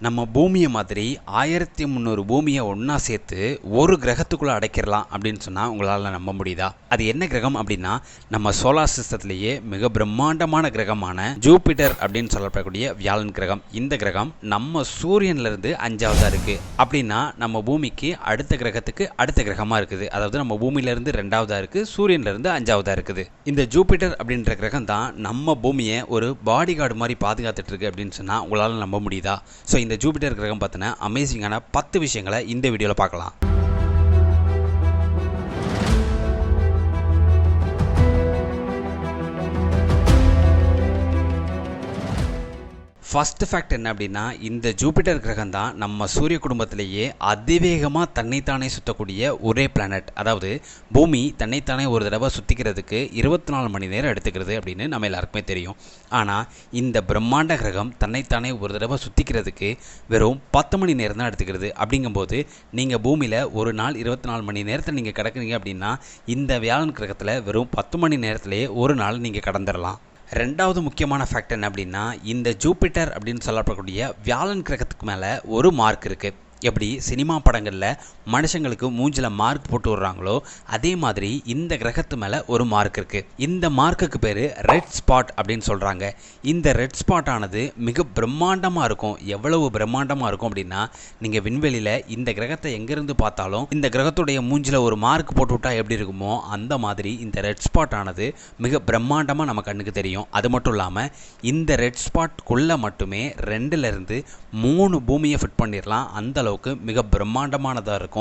நம்ம பூமியை மாதிரி 1300 பூமியை ஒன்றா சேர்த்து ஒரு கிரகத்துக்குள்ளே அடைக்கிறலாம் அப்படின்னு சொன்னால் உங்களால் நம்ப முடியுதா? அது என்ன கிரகம் அப்படின்னா, நம்ம சோலார் சிஸ்டத்திலேயே மிக பிரம்மாண்டமான கிரகமான ஜூபிட்டர் அப்படின்னு சொல்லப்படக்கூடிய வியாழன் கிரகம். இந்த கிரகம் நம்ம சூரியன்லேருந்து 5ஆவதாக இருக்குது. அப்படின்னா நம்ம பூமிக்கு அடுத்த கிரகத்துக்கு அடுத்த கிரகமாக இருக்குது. அதாவது நம்ம பூமியிலேருந்து 2ஆவதாக இருக்குது, சூரியன்லேருந்து 5ஆவதாக இருக்குது. இந்த ஜூபிட்டர் அப்படின்ற கிரகம் தான் நம்ம பூமியை ஒரு பாடி கார்டு மாதிரி பாதுகாத்துட்டு இருக்கு அப்படின்னு சொன்னால் உங்களால் நம்ப முடியுதா? ஸோ இந்த ஜூபிட்டர் கிரகம் பார்த்தினா அமேசிங்கான 10 விஷயங்களை இந்த வீடியோவில் பார்க்கலாம். ஃபஸ்ட்டு ஃபேக்ட் என்ன அப்படின்னா, இந்த ஜூபிட்டர் கிரகம் தான் நம்ம சூரிய குடும்பத்திலேயே அதிவேகமாக தன்னைத்தானே சுற்றக்கூடிய ஒரே பிளானட். அதாவது பூமி தன்னைத்தானே ஒரு தடவை சுற்றிக்கிறதுக்கு 24 மணி நேரம் எடுத்துக்கிறது அப்படின்னு நம்ம எல்லாருக்குமே தெரியும். ஆனால் இந்த பிரம்மாண்ட கிரகம் தன்னைத்தானே ஒரு தடவை சுற்றிக்கிறதுக்கு வெறும் 10 மணி நேரம் தான் எடுத்துக்கிறது. அப்படிங்கும்போது நீங்கள் பூமியில் ஒரு நாள் 24 மணி நேரத்தில் நீங்கள் கிடக்குறீங்க அப்படின்னா, இந்த வியாழன் கிரகத்தில் வெறும் 10 மணி நேரத்திலேயே ஒரு நாள் நீங்கள் கடந்துடலாம். ரெண்டாவது முக்கியமான ஃபேக்ட் என்ன அப்படின்னா, இந்த ஜூபிட்டர் அப்படின்னு சொல்லப்படக்கூடிய வியாழன் கிரகத்துக்கு மேலே ஒரு மார்க் இருக்குது. எப்படி சினிமா படங்களில் மனுஷங்களுக்கு மூஞ்சில் மார்க் போட்டு விடுறாங்களோ, அதே மாதிரி இந்த கிரகத்து மேலே ஒரு மார்க் இருக்குது. இந்த மார்க்குக்கு பேர் ரெட் ஸ்பாட் அப்படின்னு சொல்கிறாங்க. இந்த ரெட் ஸ்பாட் ஆனது மிக பிரம்மாண்டமாக இருக்கும். எவ்வளவு பிரம்மாண்டமாக இருக்கும் அப்படின்னா, நீங்கள் விண்வெளியில் இந்த கிரகத்தை எங்கேருந்து பார்த்தாலும் இந்த கிரகத்துடைய மூஞ்சில் ஒரு மார்க் போட்டு விட்டால் எப்படி இருக்குமோ, அந்த மாதிரி இந்த ரெட் ஸ்பாட் ஆனது மிக பிரம்மாண்டமாக நம்ம கண்ணுக்கு தெரியும். அது மட்டும் இல்லாமல் இந்த ரெட் ஸ்பாட்குள்ளே மட்டுமே 2லேருந்து 3 பூமியை ஃபிட் பண்ணிடலாம். அந்த அளவுக்கு மிக பிரம்மாண்டமானதாக இருக்கும்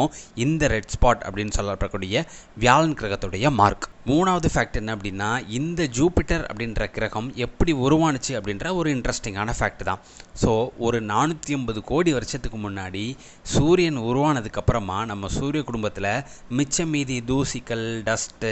இந்த ரெட் ஸ்பாட் அப்படின்னு சொல்லப்படக்கூடிய வியாழன் கிரகத்துடைய மார்க். மூணாவது ஃபேக்ட் என்ன அப்படின்னா, இந்த ஜூபிட்டர் அப்படின்ற கிரகம் எப்படி உருவானுச்சு அப்படின்ற ஒரு இன்ட்ரெஸ்டிங்கான ஃபேக்ட் தான். ஸோ ஒரு 450 கோடி வருஷத்துக்கு முன்னாடி சூரியன் உருவானதுக்கப்புறமா நம்ம சூரிய குடும்பத்தில் மிச்சம் மீதி தூசிகள், டஸ்ட்டு,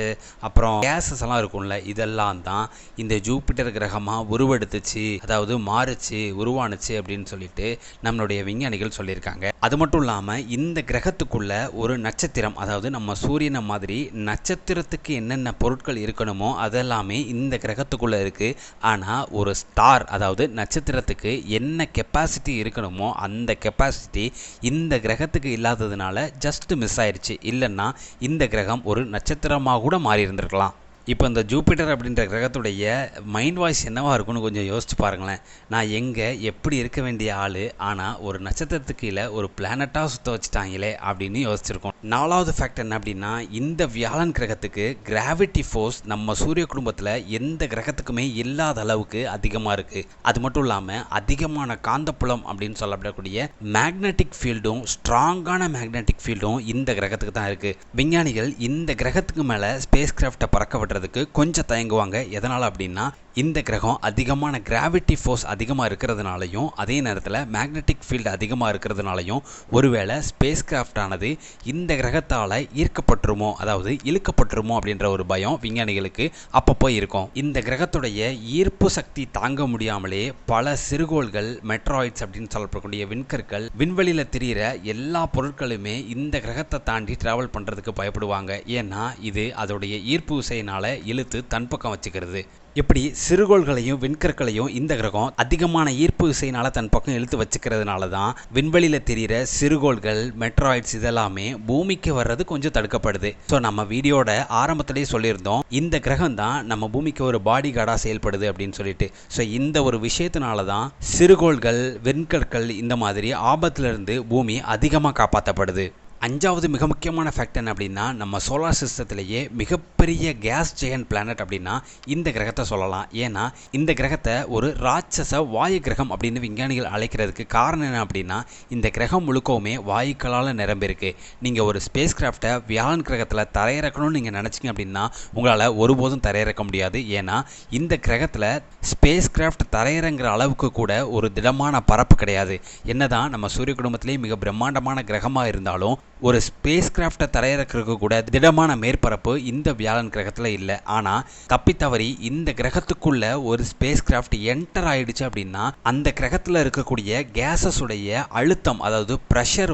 அப்புறம் கேஸஸ் எல்லாம் இருக்கும்ல, இதெல்லாம் தான் இந்த ஜூபிட்டர் கிரகமாக உருவெடுத்துச்சு, அதாவது மாறுச்சு, உருவானுச்சு அப்படின்னு சொல்லிட்டு நம்மளுடைய விஞ்ஞானிகள் சொல்லியிருக்காங்க. அது மட்டும் இல்லாமல் இந்த கிரகத்துக்குள்ள ஒரு நட்சத்திரம், அதாவது நம்ம சூரியனை மாதிரி நட்சத்திரத்துக்கு என்னென்ன பொருட்கள் இருக்கணுமோ அதெல்லாமே இந்த கிரகத்துக்குள்ளே இருக்குது. ஆனால் ஒரு ஸ்டார், அதாவது நட்சத்திரத்துக்கு என்ன கெப்பாசிட்டி இருக்கணுமோ அந்த கெப்பாசிட்டி இந்த கிரகத்துக்கு இல்லாததுனால ஜஸ்ட் மிஸ் ஆயிடுச்சு. இல்லைன்னா இந்த கிரகம் ஒரு நட்சத்திரமாக கூட மாறி இருந்திருக்கலாம். இப்போ இந்த ஜூபிட்டர் அப்படின்ற கிரகத்துடைய மைண்ட் வாய்ஸ் என்னவாக இருக்குன்னு கொஞ்சம் யோசிச்சு பாருங்களேன். நான் எங்கே எப்படி இருக்க வேண்டிய ஆள், ஆனால் ஒரு நட்சத்திரத்துக்கு கீழே ஒரு பிளானட்டாக சுற்ற வச்சுட்டாங்களே அப்படின்னு யோசிச்சிருக்கோம். 4வது ஃபேக்ட் என்ன அப்படின்னா, இந்த வியாழன் கிரகத்துக்கு கிராவிட்டி ஃபோர்ஸ் நம்ம சூரிய குடும்பத்தில் எந்த கிரகத்துக்குமே இல்லாத அளவுக்கு அதிகமாக இருக்குது. அது மட்டும் இல்லாமல் அதிகமான காந்தப்புலம் அப்படின்னு சொல்லப்படக்கூடிய மேக்னெட்டிக் ஃபீல்டும், ஸ்ட்ராங்கான மேக்னெட்டிக் ஃபீல்டும் இந்த கிரகத்துக்கு தான் இருக்குது. விஞ்ஞானிகள் இந்த கிரகத்துக்கு மேலே ஸ்பேஸ் கிராஃப்டை பறக்க விடுறதுக்கு கொஞ்சம் தயங்குவாங்க. எதனால் அப்படின்னா, இந்த கிரகம் அதிகமான கிராவிட்டி ஃபோர்ஸ் அதிகமாக இருக்கிறதுனாலையும், அதே நேரத்தில் மேக்னெட்டிக் ஃபீல்டு அதிகமாக இருக்கிறதுனாலையும் ஒருவேளை ஸ்பேஸ் கிராஃப்ட் ஆனது இந்த கிரகத்தால் ஈர்க்கப்பட்டுருமோ, அதாவது இழுக்கப்பட்டுருமோ அப்படின்ற ஒரு பயம் விஞ்ஞானிகளுக்கு அப்பப்போ இருக்கும். இந்த கிரகத்துடைய ஈர்ப்பு சக்தி தாங்க முடியாமலே பல சிறுகோள்கள், மெட்ராய்ட்ஸ் அப்படின்னு சொல்லப்படக்கூடிய விண்கற்கள், விண்வெளியில் திரிகிற எல்லா பொருட்களுமே இந்த கிரகத்தை தாண்டி டிராவல் பண்ணுறதுக்கு பயப்படுவாங்க. ஏன்னா இது அதோடைய ஈர்ப்பு விசையினால் இழுத்து தன் பக்கம் வச்சுக்கிறது. இப்படி சிறுகோள்களையும் விண்கற்களையும் இந்த கிரகம் அதிகமான ஈர்ப்பு விசையினால் தன் பக்கம் இழுத்து வச்சுக்கிறதுனால தான் விண்வெளியில் தெரிகிற சிறுகோள்கள், மெட்ராய்ட்ஸ் இதெல்லாமே பூமிக்கு வர்றது கொஞ்சம் தடுக்கப்படுது. ஸோ நம்ம வீடியோட ஆரம்பத்திலேயே சொல்லியிருந்தோம், இந்த கிரகம் தான் நம்ம பூமிக்கு ஒரு பாடி கார்டாக செயல்படுது அப்படின்னு சொல்லிட்டு. ஸோ இந்த ஒரு விஷயத்தினால தான் சிறுகோள்கள், விண்கற்கள் இந்த மாதிரி ஆபத்திலிருந்து பூமி அதிகமாக காப்பாற்றப்படுது. 5வது மிக முக்கியமான ஃபேக்ட் என்ன அப்படின்னா, நம்ம சோலார் சிஸ்டத்திலேயே மிகப்பெரிய கேஸ் ஜெயன்ட் பிளானட் அப்படின்னா இந்த கிரகத்தை சொல்லலாம். ஏன்னா இந்த கிரகத்தை ஒரு ராட்சச வாயு கிரகம் அப்படின்னு விஞ்ஞானிகள் அழைக்கிறதுக்கு காரணம் என்ன அப்படின்னா, இந்த கிரகம் முழுக்கவுமே வாயுக்களால் நிரம்பியிருக்கு. நீங்கள் ஒரு ஸ்பேஸ் கிராஃப்டை வியாழன் கிரகத்தில் தரையிறக்கணும்னு நீங்கள் நினச்சிங்க அப்படின்னா உங்களால் ஒருபோதும் தரையிறக்க முடியாது. ஏன்னா இந்த கிரகத்தில் ஸ்பேஸ் கிராஃப்ட் தரையிறங்குற அளவுக்கு கூட ஒரு திடமான பரப்பு கிடையாது. என்னதான் நம்ம சூரிய குடும்பத்திலேயே மிக பிரம்மாண்டமான கிரகமாக இருந்தாலும் ஒரு ஸ்பேஸ் கிராஃப்டை தரையிறக்கிறதுக்கு கூட திடமான மேற்பரப்பு இந்த வியாழன் கிரகத்தில் இல்லை. ஆனால் தப்பித்தவறி இந்த கிரகத்துக்குள்ள ஒரு ஸ்பேஸ் கிராஃப்ட் என்டர் ஆயிடுச்சு அப்படின்னா அந்த கிரகத்தில் இருக்கக்கூடிய கேஸஸ் உடைய அழுத்தம், அதாவது ப்ரெஷர்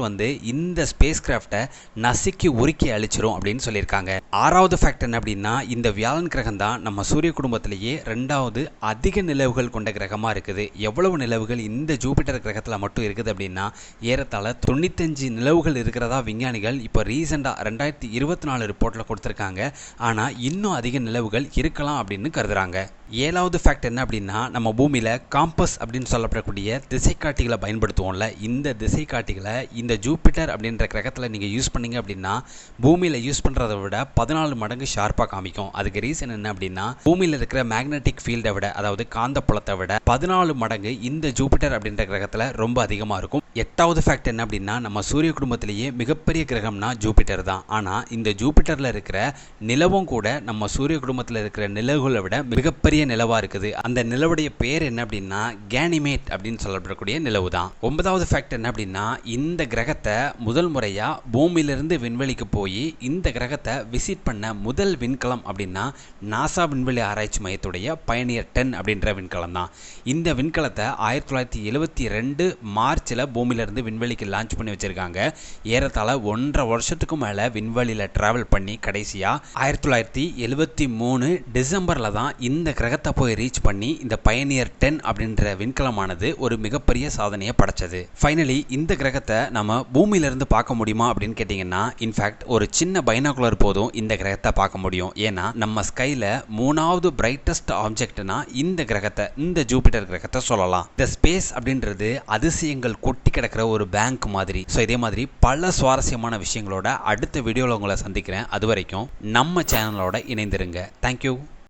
இந்த ஸ்பேஸ் கிராஃப்டை நசுக்கி உருக்கி அழிச்சிரும் அப்படின்னு சொல்லியிருக்காங்க. ஆறாவது ஃபேக்ட் என்ன அப்படின்னா, இந்த வியாழன் கிரகம் தான் நம்ம சூரிய குடும்பத்திலேயே 2வது அதிக நிலவுகள் கொண்ட கிரகமாக இருக்குது. எவ்வளவு நிலவுகள் இந்த ஜூபிட்டர் கிரகத்தில் மட்டும் இருக்குது அப்படின்னா, ஏறத்தாழ 95 நிலவுகள் இருக்கிறதா விஞ்ஞானிகள் இப்போ ரீசெண்டாக 2024 ரிப்போர்ட்டில் கொடுத்துருக்காங்க. ஆனால் இன்னும் அதிக நிலவுகள் இருக்கலாம் அப்படின்னு கருதுறாங்க. 7வது ஃபேக்ட் என்ன அப்படின்னா, நம்ம பூமியில் காம்பஸ் அப்படின்னு சொல்லப்படக்கூடிய திசைக்காட்டிகளை பயன்படுத்துவோம்ல, இந்த திசைக்காட்டிகளை இந்த ஜூபிட்டர் அப்படின்ற கிரகத்தில் நீங்கள் யூஸ் பண்ணீங்க அப்படின்னா பூமியில் யூஸ் பண்ணுறதை விட 14 மடங்கு ஷார்ப்பாக காமிக்கும். அதுக்கு ரீசன் என்ன அப்படின்னா, பூமியில் இருக்கிற மேக்னெட்டிக் ஃபீல்டை விட, அதாவது காந்த புலத்தை விட 14 மடங்கு இந்த ஜூபிட்டர் அப்படின்ற கிரகத்தில் ரொம்ப அதிகமாக இருக்கும். 8வது ஃபேக்ட் என்ன அப்படின்னா, நம்ம சூரிய குடும்பத்திலேயே மிகப்பெரிய கிரகம்னா ஜூபிட்டர் தான். ஆனால் இந்த ஜூபிட்டரில் இருக்கிற நிலவும் கூட நம்ம சூரிய குடும்பத்தில் இருக்கிற நிலவுகளை விட மிகப்பெரிய நிலவா இருக்குது. அந்த நிலவுடைய பேர் என்ன அப்படின்னா கேனிமேட் அப்படின்னு சொல்லப்படக்கூடிய நிலவு தான். 9வது ஃபேக்ட் என்ன அப்படின்னா, இந்த கிரகத்தை முதல் முறையா பூமியிலிருந்து விண்வெளிக்கு போய் இந்த கிரகத்தை விசிட் பண்ண முதல் விண்கலம் அப்படின்னா நாசா விண்வெளி ஆராய்ச்சி மையத்துடைய பயணியர் 10 அப்படின்ற விண்கலம் தான். இந்த விண்கலத்தை 1972 மார்ச்சில் பூமியிலிருந்து விண்வெளிக்கு லான்ச் பண்ணி வச்சிருக்காங்க. ஏறத்தாழ 1.5 வருஷத்துக்கு மேலே விண்வெளியில் டிராவல் பண்ணி கடைசியாக 1973 டிசம்பரில் தான் இந்த கிரகத்தை போய் ரீச் பண்ணி இந்த பயணியர் 10 அப்படின்ற விண்கலமானது ஒரு மிகப்பெரிய சாதனையை படைச்சது. ஃபைனலி இந்த கிரகத்தை நம்ம பூமியிலிருந்து பார்க்க முடியுமா அப்படின்னு கேட்டிங்கன்னா, இன்ஃபேக்ட் ஒரு சின்ன பைனாகுலர் போதும் இந்த கிரகத்தை பார்க்க முடியும். ஏன்னா நம்ம ஸ்கைல 3வது பிரைட்டஸ்ட் ஆப்ஜெக்ட்னா இந்த கிரகத்தை, இந்த ஜூபிட்டர் கிரகத்தை சொல்லலாம். இந்த ஸ்பேஸ் அப்படின்றது அதிசயங்கள் கொட்டி கிடக்கிற ஒரு பேங்க் மாதிரி. ஸோ இதே மாதிரி பல சுவாரஸ்யமான விஷயங்களோட அடுத்த வீடியோவில் உங்களை சந்திக்கிறேன். அது வரைக்கும் நம்ம சேனலோட இணைந்திருங்க. தேங்க்யூ.